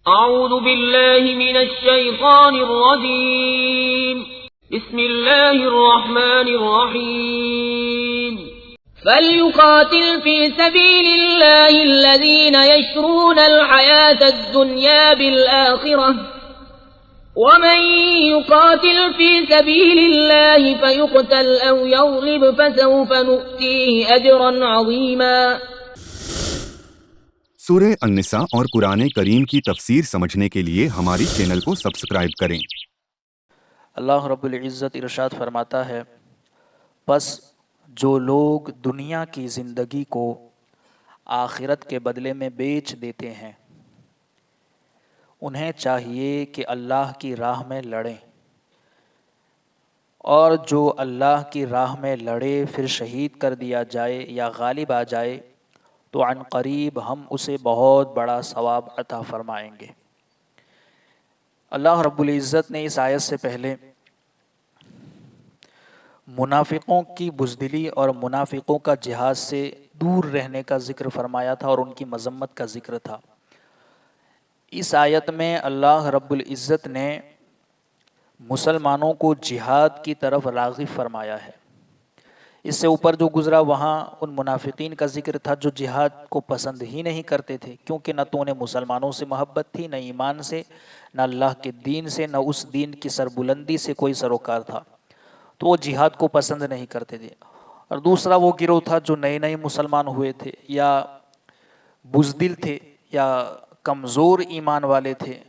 أعوذ بالله من الشيطان الرجيم. بسم الله الرحمن الرحيم. فليقاتل في سبيل الله الذين يشرون الحياة الدنيا بالآخرة ومن يقاتل في سبيل الله فيقتل أو يغلب فسوف نؤتيه أجرا عظيما. سورہ النساء اور قرآن کریم کی تفسیر سمجھنے کے لیے ہماری چینل کو سبسکرائب کریں۔ اللہ رب العزت ارشاد فرماتا ہے، پس جو لوگ دنیا کی زندگی کو آخرت کے بدلے میں بیچ دیتے ہیں انہیں چاہیے کہ اللہ کی راہ میں لڑیں، اور جو اللہ کی راہ میں لڑے پھر شہید کر دیا جائے یا غالب آ جائے تو عن قریب ہم اسے بہت بڑا ثواب عطا فرمائیں گے۔ اللہ رب العزت نے اس آیت سے پہلے منافقوں کی بزدلی اور منافقوں کا جہاد سے دور رہنے کا ذکر فرمایا تھا اور ان کی مذمت کا ذکر تھا۔ اس آیت میں اللہ رب العزت نے مسلمانوں کو جہاد کی طرف راغب فرمایا ہے۔ اس سے اوپر جو گزرا وہاں ان منافقین کا ذکر تھا جو جہاد کو پسند ہی نہیں کرتے تھے، کیونکہ نہ تو انہیں مسلمانوں سے محبت تھی، نہ ایمان سے، نہ اللہ کے دین سے، نہ اس دین کی سربلندی سے کوئی سروکار تھا، تو وہ جہاد کو پسند نہیں کرتے تھے۔ اور دوسرا وہ گروہ تھا جو نئے نئے مسلمان ہوئے تھے یا بزدل تھے یا کمزور ایمان والے تھے،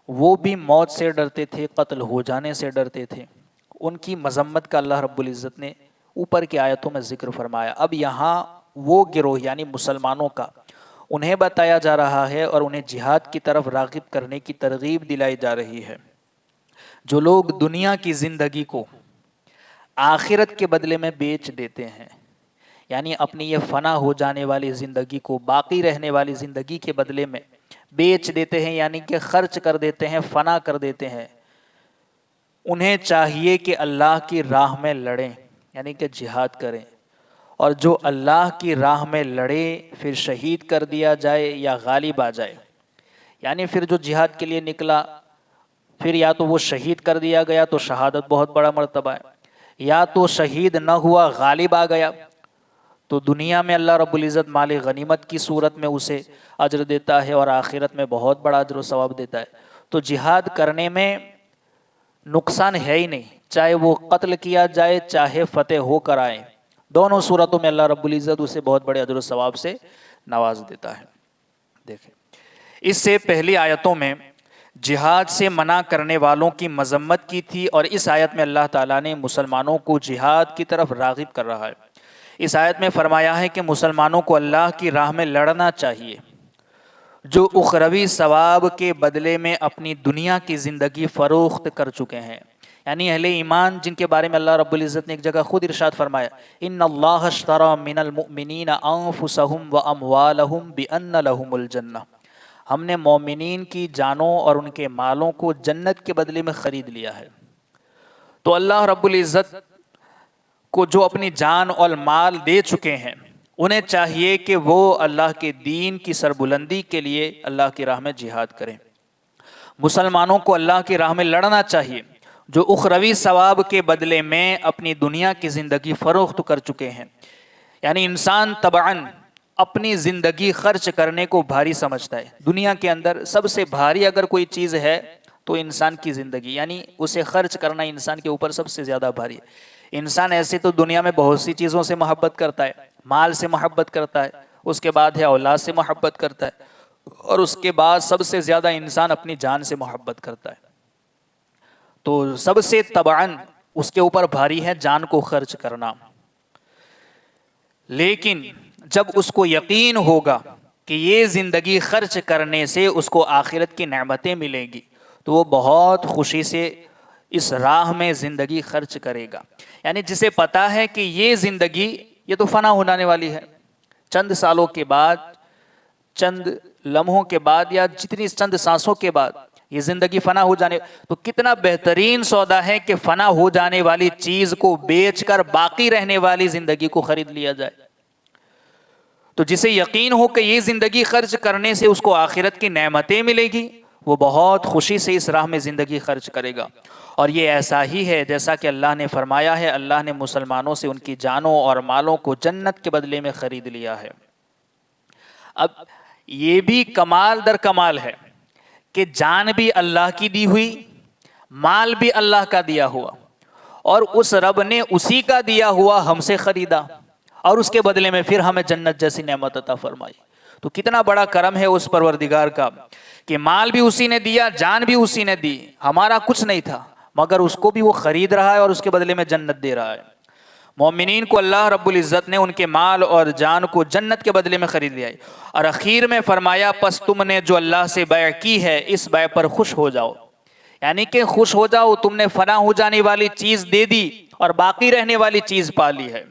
وہ بھی موت سے ڈرتے تھے، قتل ہو جانے سے ڈرتے تھے۔ ان کی مذمت کا اللہ رب العزت نے اوپر کی آیتوں میں ذکر فرمایا۔ اب یہاں وہ گروہ یعنی مسلمانوں کا انہیں بتایا جا رہا ہے اور انہیں جہاد کی طرف راغب کرنے کی ترغیب دلائی جا رہی ہے۔ جو لوگ دنیا کی زندگی کو آخرت کے بدلے میں بیچ دیتے ہیں، یعنی اپنی یہ فنا ہو جانے والی زندگی کو باقی رہنے والی زندگی کے بدلے میں بیچ دیتے ہیں، یعنی کہ خرچ کر دیتے ہیں، فنا کر دیتے ہیں، انہیں چاہیے کہ اللہ کی راہ میں لڑیں، یعنی کہ جہاد کریں، اور جو اللہ کی راہ میں لڑے پھر شہید کر دیا جائے یا غالب آ جائے، یعنی پھر جو جہاد کے لیے نکلا پھر یا تو وہ شہید کر دیا گیا تو شہادت بہت بڑا مرتبہ ہے، یا تو شہید نہ ہوا غالب آ گیا تو دنیا میں اللہ رب العزت مال غنیمت کی صورت میں اسے اجر دیتا ہے اور آخرت میں بہت بڑا اجر و ثواب دیتا ہے۔ تو جہاد کرنے میں نقصان ہے ہی نہیں، چاہے وہ قتل کیا جائے چاہے فتح ہو کر آئے، دونوں صورتوں میں اللہ رب العزت اسے بہت بڑے اجر و ثواب سے نواز دیتا ہے۔ دیکھیں، اس سے پہلی آیتوں میں جہاد سے منع کرنے والوں کی مذمت کی تھی، اور اس آیت میں اللہ تعالیٰ نے مسلمانوں کو جہاد کی طرف راغب کر رہا ہے۔ اس آیت میں فرمایا ہے کہ مسلمانوں کو اللہ کی راہ میں لڑنا چاہیے، جو اخروی ثواب کے بدلے میں اپنی دنیا کی زندگی فروخت کر چکے ہیں، یعنی اہل ایمان جن کے بارے میں اللہ رب العزت نے ایک جگہ خود ارشاد فرمایا، ان اللہ اشتری من المؤمنین انفسهم واموالهم بان لهم الجنہ، ہم نے مومنین کی جانوں اور ان کے مالوں کو جنت کے بدلے میں خرید لیا ہے۔ تو اللہ رب العزت کو جو اپنی جان اور مال دے چکے ہیں انہیں چاہیے کہ وہ اللہ کے دین کی سربلندی کے لیے اللہ کی راہ میں جہاد کریں۔ مسلمانوں کو اللہ کی راہ میں لڑنا چاہیے جو اخروی ثواب کے بدلے میں اپنی دنیا کی زندگی فروخت کر چکے ہیں، یعنی انسان طبعاً اپنی زندگی خرچ کرنے کو بھاری سمجھتا ہے۔ دنیا کے اندر سب سے بھاری اگر کوئی چیز ہے تو انسان کی زندگی، یعنی اسے خرچ کرنا انسان کے اوپر سب سے زیادہ بھاری ہے۔ انسان ایسے تو دنیا میں بہت سی چیزوں سے محبت کرتا ہے، مال سے محبت کرتا ہے، اس کے بعد ہے اولاد سے محبت کرتا ہے، اور اس کے بعد سب سے زیادہ انسان اپنی جان سے محبت کرتا ہے۔ تو سب سے طبعاً اس کے اوپر بھاری ہے جان کو خرچ کرنا، لیکن جب اس کو یقین ہوگا کہ یہ زندگی خرچ کرنے سے اس کو آخرت کی نعمتیں ملیں گی تو وہ بہت خوشی سے اس راہ میں زندگی خرچ کرے گا۔ یعنی جسے پتا ہے کہ یہ زندگی یہ تو فنا ہونے والی ہے، چند سالوں کے بعد، چند لمحوں کے بعد، یا جتنی چند سانسوں کے بعد یہ زندگی فنا ہو جانے، تو کتنا بہترین سودا ہے کہ فنا ہو جانے والی چیز کو بیچ کر باقی رہنے والی زندگی کو خرید لیا جائے۔ تو جسے یقین ہو کہ یہ زندگی خرچ کرنے سے اس کو آخرت کی نعمتیں ملے گی وہ بہت خوشی سے اس راہ میں زندگی خرچ کرے گا. اور یہ ایسا ہی ہے جیسا کہ اللہ نے فرمایا ہے, اللہ نے مسلمانوں سے ان کی جانوں اور مالوں کو جنت کے بدلے میں خرید لیا ہے. اب یہ بھی کمال در کمال ہے کہ جان بھی اللہ کی دی ہوئی, مال بھی اللہ کا دیا ہوا, اور اس رب نے اسی کا دیا ہوا ہم سے خریدا, اور اس کے بدلے میں پھر ہمیں جنت جیسی نعمت عطا فرمائی. تو کتنا بڑا کرم ہے اس پروردگار کا کہ مال بھی اسی نے دیا, جان بھی اسی نے دی, ہمارا کچھ نہیں تھا, مگر اس کو بھی وہ خرید رہا ہے اور اس کے بدلے میں جنت دے رہا ہے. مومنین کو اللہ رب العزت نے ان کے مال اور جان کو جنت کے بدلے میں خرید لیا ہے. اور اخیر میں فرمایا پس تم نے جو اللہ سے بیع کی ہے اس بیع پر خوش ہو جاؤ. یعنی کہ خوش ہو جاؤ, تم نے فنا ہو جانے والی چیز دے دی اور باقی رہنے والی چیز پا لی ہے.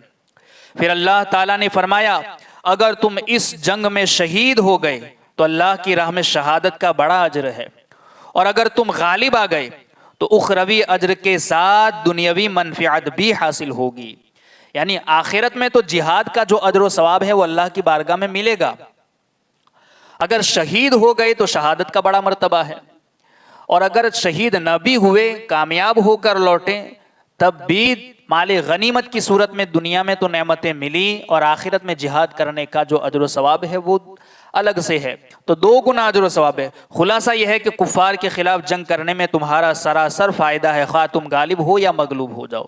پھر اللہ تعالیٰ نے فرمایا اگر تم اس جنگ میں شہید ہو گئے تو اللہ کی راہ میں شہادت کا بڑا اجر ہے, اور اگر تم غالب آ گئے تو اخروی اجر کے ساتھ دنیاوی منفعت بھی حاصل ہوگی. یعنی آخرت میں تو جہاد کا جو اجر و ثواب ہے وہ اللہ کی بارگاہ میں ملے گا. اگر شہید ہو گئے تو شہادت کا بڑا مرتبہ ہے, اور اگر شہید نہ بھی ہوئے, کامیاب ہو کر لوٹے, تب بھی مال غنیمت کی صورت میں دنیا میں تو نعمتیں ملی, اور آخرت میں جہاد کرنے کا جو اجر و ثواب ہے وہ الگ سے ہے, تو 2 گنا اجر و ثواب ہے. خلاصہ یہ ہے کہ کفار کے خلاف جنگ کرنے میں تمہارا سراسر فائدہ ہے, خواہ تم غالب ہو یا مغلوب ہو جاؤ.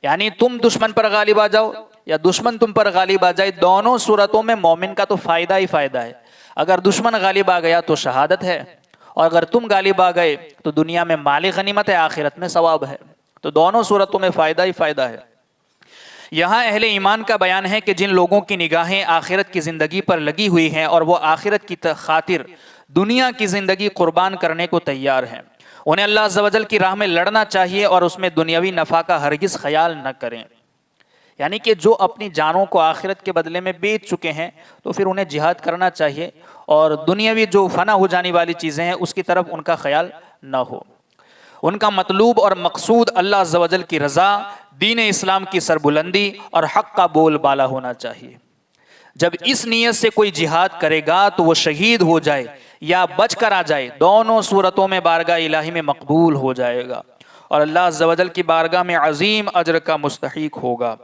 یعنی تم دشمن پر غالب آ جاؤ یا دشمن تم پر غالب آ جائے, دونوں صورتوں میں مومن کا تو فائدہ ہی فائدہ ہے. اگر دشمن غالب آ گیا تو شہادت ہے, اور اگر تم غالب آ گئے تو دنیا میں مال غنیمت ہے, آخرت میں ثواب ہے. تو دونوں صورتوں میں فائدہ ہی فائدہ ہے. یہاں اہل ایمان کا بیان ہے کہ جن لوگوں کی نگاہیں آخرت کی زندگی پر لگی ہوئی ہیں اور وہ آخرت کی خاطر دنیا کی زندگی قربان کرنے کو تیار ہیں, انہیں اللہ عز و جل کی راہ میں لڑنا چاہیے اور اس میں دنیاوی نفع کا ہرگز خیال نہ کریں. یعنی کہ جو اپنی جانوں کو آخرت کے بدلے میں بیچ چکے ہیں تو پھر انہیں جہاد کرنا چاہیے, اور دنیاوی جو فنا ہو جانے والی چیزیں ہیں اس کی طرف ان کا خیال نہ ہو. ان کا مطلوب اور مقصود اللہ عز و جل کی رضا, دین اسلام کی سربلندی اور حق کا بول بالا ہونا چاہیے. جب اس نیت سے کوئی جہاد کرے گا تو وہ شہید ہو جائے یا بچ کر آ جائے, دونوں صورتوں میں بارگاہ الہی میں مقبول ہو جائے گا اور اللہ عز و جل کی بارگاہ میں عظیم اجر کا مستحق ہوگا.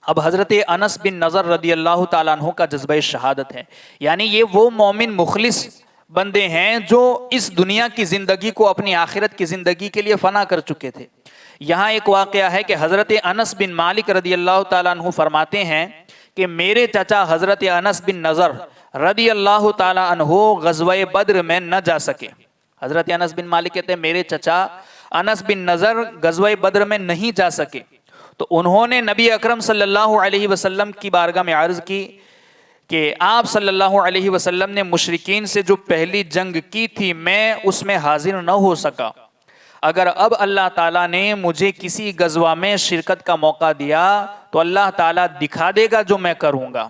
اب حضرت انس بن نضر رضی اللہ تعالیٰ عنہ کا جذبہ شہادت ہے, یعنی یہ وہ مومن مخلص بندے ہیں جو اس دنیا کی زندگی کو اپنی آخرت کی زندگی کے لیے فنا کر چکے تھے. یہاں ایک واقعہ ہے کہ حضرت انس بن مالک رضی اللہ تعالیٰ عنہ فرماتے ہیں کہ میرے چچا حضرت انس بن نضر رضی اللہ تعالیٰ عنہ غزوہ بدر میں نہ جا سکے. حضرت انس بن مالک کہتے ہیں میرے چچا انس بن نضر غزوہ بدر میں نہیں جا سکے, تو انہوں نے نبی اکرم صلی اللہ علیہ وسلم کی بارگاہ میں عرض کی کہ آپ صلی اللہ علیہ وسلم نے مشرکین سے جو پہلی جنگ کی تھی میں اس میں حاضر نہ ہو سکا, اگر اب اللہ تعالیٰ نے مجھے کسی غزوہ میں شرکت کا موقع دیا تو اللہ تعالیٰ دکھا دے گا جو میں کروں گا.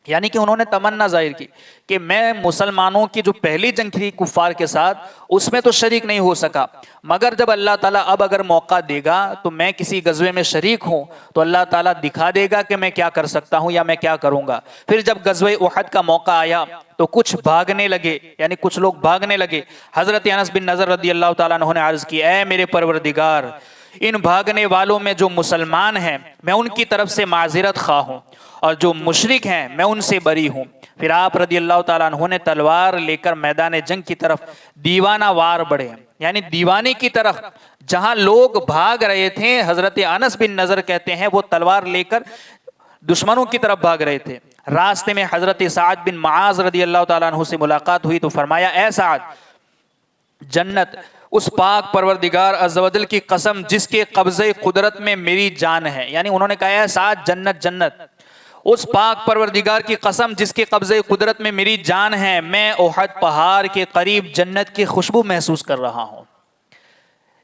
یعنی کہ انہوں نے تمنا ظاہر کی کہ میں مسلمانوں کی جو پہلی جنگ تھی کفار کے ساتھ اس میں تو شریک نہیں ہو سکا, مگر جب اللہ تعالیٰ اب اگر موقع دے گا تو میں کسی غزوے میں شریک ہوں تو اللہ تعالیٰ دکھا دے گا کہ میں کیا کر سکتا ہوں یا میں کیا کروں گا. پھر جب غزوہ احد کا موقع آیا تو کچھ بھاگنے لگے, یعنی کچھ لوگ بھاگنے لگے. حضرت انس بن نضر رضی اللہ تعالیٰ عنہ نے عرض کی اے میرے پروردگار, ان بھاگنے والوں میں جو مسلمان ہیں میں ان کی طرف سے معذرت خواہ ہوں, اور جو مشرک ہیں میں ان سے بری ہوں. پھر آپ رضی اللہ تعالیٰ عنہ نے تلوار لے کر میدان جنگ کی طرف دیوانہ وار بڑھے, یعنی دیوانے کی طرف. جہاں لوگ بھاگ رہے تھے حضرت انس بن نضر کہتے ہیں وہ تلوار لے کر دشمنوں کی طرف بھاگ رہے تھے. راستے میں حضرت سعد بن معاذ رضی اللہ تعالیٰ عنہ سے ملاقات ہوئی تو فرمایا اے سعد, جنت اس پاک پروردگار عز و جل کی قسم جس کے قبضہ قدرت میں میری جان ہے, یعنی انہوں نے کہا اے سعد جنت جنت, اس پاک پروردگار کی قسم جس کے قبضہ قدرت میں میری جان ہے, میں احد پہاڑ کے قریب جنت کی خوشبو محسوس کر رہا ہوں.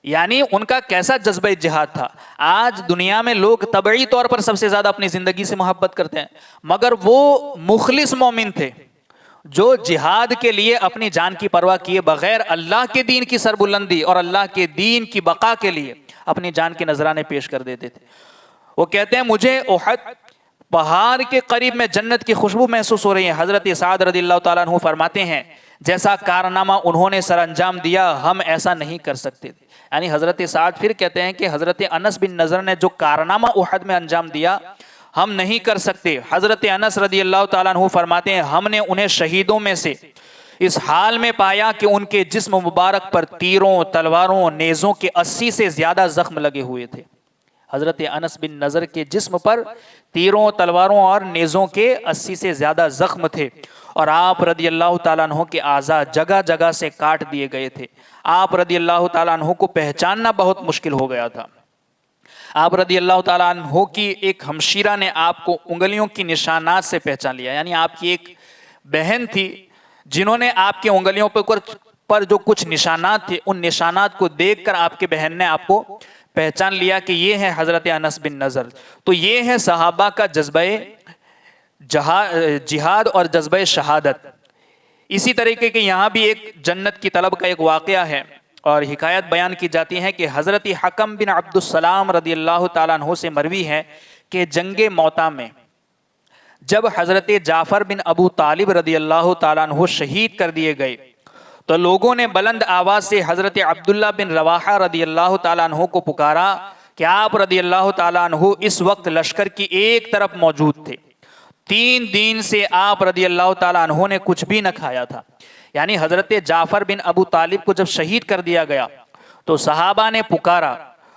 یعنی ان کا کیسا جذبہ جہاد تھا. آج دنیا میں لوگ طبعی طور پر سب سے زیادہ اپنی زندگی سے محبت کرتے ہیں, مگر وہ مخلص مومن تھے جو جہاد کے لیے اپنی جان کی پرواہ کیے بغیر اللہ کے دین کی سربلندی اور اللہ کے دین کی بقا کے لیے اپنی جان کے نذرانے پیش کر دیتے تھے. وہ کہتے ہیں مجھے احد پہاڑ کے قریب میں جنت کی خوشبو محسوس ہو رہی ہے. حضرت سعد رضی اللہ تعالیٰ عنہ فرماتے ہیں جیسا کارنامہ انہوں نے سر انجام دیا ہم ایسا نہیں کر سکتے تھے. یعنی حضرت سعد پھر کہتے ہیں کہ حضرت انس بن نضر نے جو کارنامہ احد میں انجام دیا ہم نہیں کر سکتے. حضرت انس رضی اللہ تعالیٰ عنہ فرماتے ہیں ہم نے انہیں شہیدوں میں سے اس حال میں پایا کہ ان کے جسم مبارک پر تیروں، تلواروں، نیزوں کے 80 سے زیادہ زخم لگے ہوئے تھے. حضرت انس بن نضر کے جسم پر تیروں، تلواروں اور نیزوں کے 80 سے زیادہ زخم تھے، اور آپ رضی اللہ تعالیٰ عنہ کے اعضاء جگہ جگہ سے کاٹ دیے گئے تھے. آپ رضی اللہ تعالیٰ عنہ کو پہچاننا بہت مشکل ہو گیا تھا. آپ رضی اللہ تعالیٰ عنہ کی ایک ہمشیرہ نے آپ کو انگلیوں کی نشانات سے پہچان لیا. یعنی آپ کی ایک بہن تھی جنہوں نے آپ کے انگلیوں پر جو کچھ نشانات تھے ان نشانات کو دیکھ کر آپ کے بہن نے آپ کو پہچان لیا کہ یہ ہے حضرت انس بن نضر. تو یہ ہے صحابہ کا جذبہ جہاد اور جذبہ شہادت. اسی طریقے کے یہاں بھی ایک جنت کی طلب کا ایک واقعہ ہے اور حکایت بیان کی جاتی ہے کہ حضرت حکم بن عبد السلام رضی اللہ تعالیٰ عنہ سے مروی ہے کہ جنگ موتا میں جب حضرت جعفر بن ابو طالب رضی اللہ تعالیٰ عنہ شہید کر دیے گئے تو لوگوں نے بلند آواز سے حضرت عبداللہ بن رواحہ رضی اللہ تعالیٰ عنہ کو پکارا کہ آپ رضی اللہ تعالیٰ عنہ اس وقت لشکر کی ایک طرف موجود تھے. 3 دن سے آپ رضی اللہ تعالیٰ عنہ نے کچھ بھی نہ کھایا تھا. یعنی حضرت جعفر بن ابو طالب کو جب شہید کر دیا گیا تو صحابہ نے پکارا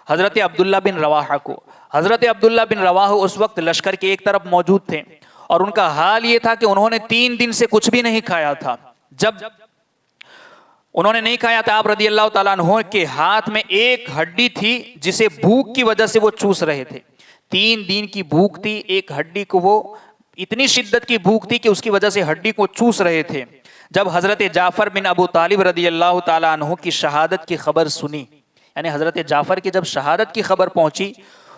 حضرت عبداللہ بن رواحہ کو. حضرت عبداللہ بن رواحہ اس وقت لشکر کے ایک طرف موجود تھے اور ان کا حال یہ تھا کہ انہوں نے 3 دن سے کچھ بھی نہیں کھایا تھا. جب انہوں نے نہیں کھایا تھا آپ رضی اللہ تعالیٰ عنہ کے ہاتھ میں ایک ہڈی تھی جسے بھوک کی وجہ سے وہ چوس رہے تھے. 3 دن کی بھوک تھی, ایک ہڈی کو وہ اتنی شدت کی بھوک تھی کہ اس کی وجہ سے ہڈی کو چوس رہے تھے. جب حضرت جعفر بن ابو طالب رضی اللہ تعالیٰ عنہ کی شہادت کی خبر سنی, یعنی حضرت جعفر کی جب شہادت کی خبر پہنچی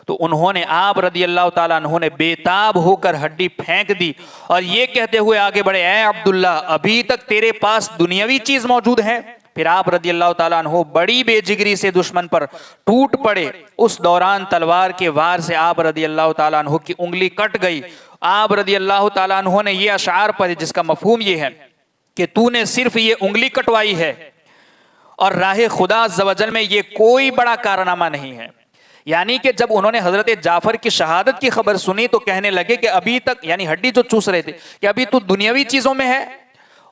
تو انہوں نے آپ رضی اللہ تعالیٰ عنہ نے بے تاب ہو کر ہڈی پھینک دی اور یہ کہتے ہوئے آگے بڑھے اے عبداللہ ابھی تک تیرے پاس دنیاوی چیز موجود ہے. پھر آپ رضی اللہ تعالیٰ عنہ بڑی بے جگری سے دشمن پر ٹوٹ پڑے. اس دوران تلوار کے وار سے آپ رضی اللہ تعالیٰ عنہ کی انگلی کٹ گئی. آپ رضی اللہ تعالیٰ عنہ نے یہ اشعار پڑھے جس کا مفہوم یہ ہے کہ تو نے صرف یہ انگلی کٹوائی ہے اور راہ خدا عز و جل میں یہ کوئی بڑا کارنامہ نہیں ہے. یعنی کہ جب انہوں نے حضرت جعفر کی شہادت کی خبر سنی تو کہنے لگے کہ ابھی تک, یعنی ہڈی جو چوس رہے تھے, کہ ابھی تو دنیاوی چیزوں میں ہے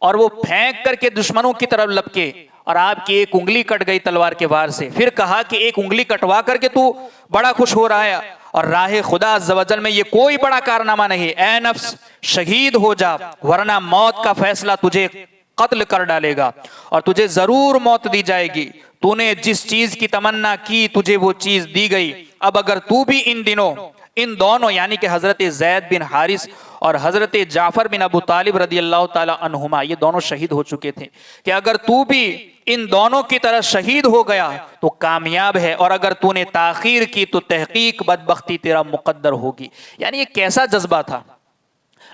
اور وہ پھینک کر کے دشمنوں کی طرف لپکے اور آپ کی ایک انگلی کٹ گئی تلوار کے وار سے. پھر کہا کہ ایک انگلی کٹوا کر کے تو بڑا خوش ہو رہا ہے اور راہ خدا عز و جل میں یہ کوئی بڑا کارنامہ نہیں. اے نفس شہید ہو جا ورنہ موت کا فیصلہ تجھے قتل کر ڈالے گا اور تجھے ضرور موت دی جائے گی. تو نے جس چیز کی تمنا کی تجھے وہ چیز دی گئی. اب اگر تو بھی ان دونوں یعنی کہ حضرت زید بن حارث اور حضرت جعفر بن ابو طالب رضی اللہ تعالی عنہما یہ دونوں شہید ہو چکے تھے, کہ اگر تو بھی ان دونوں کی طرح شہید ہو گیا تو کامیاب ہے اور اگر تو نے تاخیر کی تو تحقیق بدبختی تیرا مقدر ہوگی. یعنی یہ کیسا جذبہ تھا.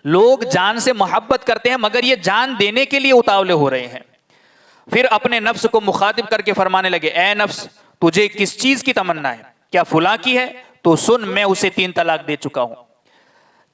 لوگ جان سے محبت کرتے ہیں مگر یہ جان دینے کے لیے اتاولے ہو رہے ہیں. پھر اپنے نفس کو مخاطب کر کے فرمانے لگے اے نفس تجھے کس چیز کی تمنا ہے؟ کیا فلاں کی ہے؟ تو سن میں اسے 3 طلاق دے چکا ہوں.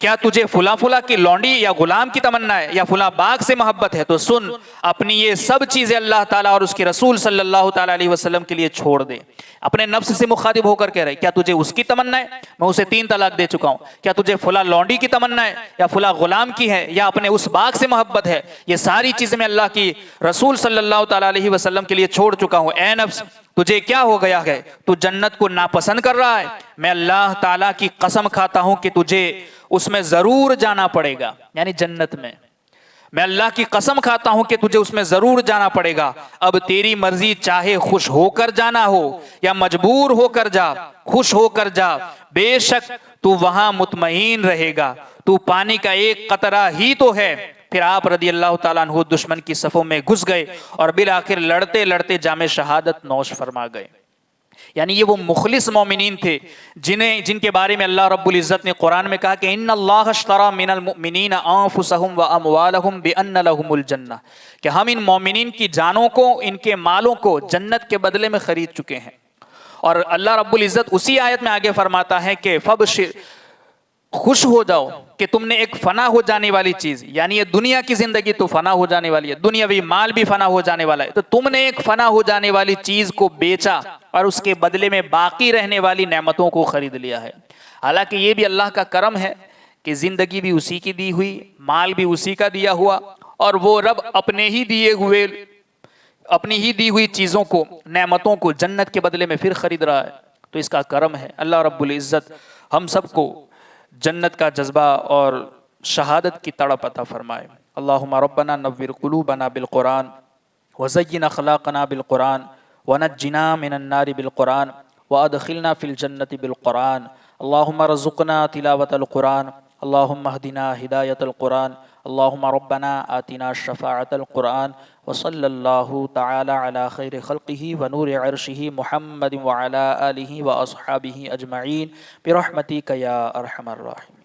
کیا تجھے فلاں کی لونڈی یا غلام کی تمنا ہے یا فلاں باغ سے محبت ہے؟ تو سن اپنی یہ سب چیزیں اللہ تعالیٰ اور اس کے رسول صلی اللہ تعالیٰ علیہ وسلم کے لیے چھوڑ دے. اپنے نفس سے مخاطب ہو کر کہہ رہے کیا تجھے اس کی تمنا ہے؟ میں اسے 3 طلاق دے چکا ہوں. کیا تجھے فلاں لونڈی کی تمنا ہے یا فلاں غلام کی ہے یا اپنے اس باغ سے محبت ہے؟ یہ ساری چیزیں میں اللہ کی رسول صلی اللہ تعالیٰ علیہ وسلم کے لیے چھوڑ چکا ہوں. اے نفس تجھے کیا ہو گیا ہے؟ تو جنت کو ناپسند کر رہا ہے. میں اللہ تعالیٰ کی قسم کھاتا ہوں کہ تجھے اس میں ضرور جانا پڑے گا, یعنی جنت میں. میں اللہ کی قسم کھاتا ہوں کہ تجھے اس میں ضرور جانا پڑے گا. اب تیری مرضی, چاہے خوش ہو کر جانا ہو یا مجبور ہو کر جا. خوش ہو کر جا, بے شک تو وہاں مطمئن رہے گا. تو پانی کا ایک قطرہ ہی تو ہے. پھر آپ رضی اللہ تعالیٰ عنہ دشمن کی صفوں میں گھس گئے اور بالآخر لڑتے لڑتے جام شہادت نوش فرما گئے. یعنی یہ وہ مخلص مومنین تھے جن کے بارے میں اللہ رب العزت نے قرآن میں کہا کہ ان اللہ اشتری من المؤمنین انفسهم واموالهم بان لهم الجنہ, کہ ہم ان مومنین کی جانوں کو, ان کے مالوں کو جنت کے بدلے میں خرید چکے ہیں. اور اللہ رب العزت اسی آیت میں آگے فرماتا ہے کہ خوش ہو جاؤ کہ تم نے ایک فنا ہو جانے والی چیز، یعنی یہ دنیا کی زندگی تو فنا ہو جانے والی ہے، دنیاوی مال بھی فنا ہو جانے والا ہے، تو تم نے ایک فنا ہو جانے والی چیز کو بیچا اور اس کے بدلے میں باقی رہنے والی نعمتوں کو خرید لیا ہے۔ حالانکہ یہ بھی اللہ کا کرم ہے کہ زندگی بھی اسی کی دی ہوئی، مال بھی اسی کا دیا ہوا، اور وہ رب اپنے ہی دیے ہوئے، اپنی ہی دی ہوئی چیزوں کو، نعمتوں کو جنت کے بدلے میں پھر خرید رہا ہے، تو اس کا کرم ہے۔ اللہ رب العزت ہم سب کو جنت کا جذبہ اور شہادت کی تڑپ عطا فرمائے۔ اللہم ربنا نور قلوبنا بالقرآن وزین اخلاقنا بالقرآن ونجنا من النار بالقرآن وادخلنا فی الجنت بالقرآن۔ اللہم رزقنا تلاوت القرآن، اللہم اہدنا ہدایت القرآن، اللہم ربنا آتنا شفاعت القرآن، وصلی اللہ تعالی علی خیر خلقہ ونور عرشہ محمد وعلی آلہ واصحابہ اجمعین برحمتک یا ارحم الراحمین۔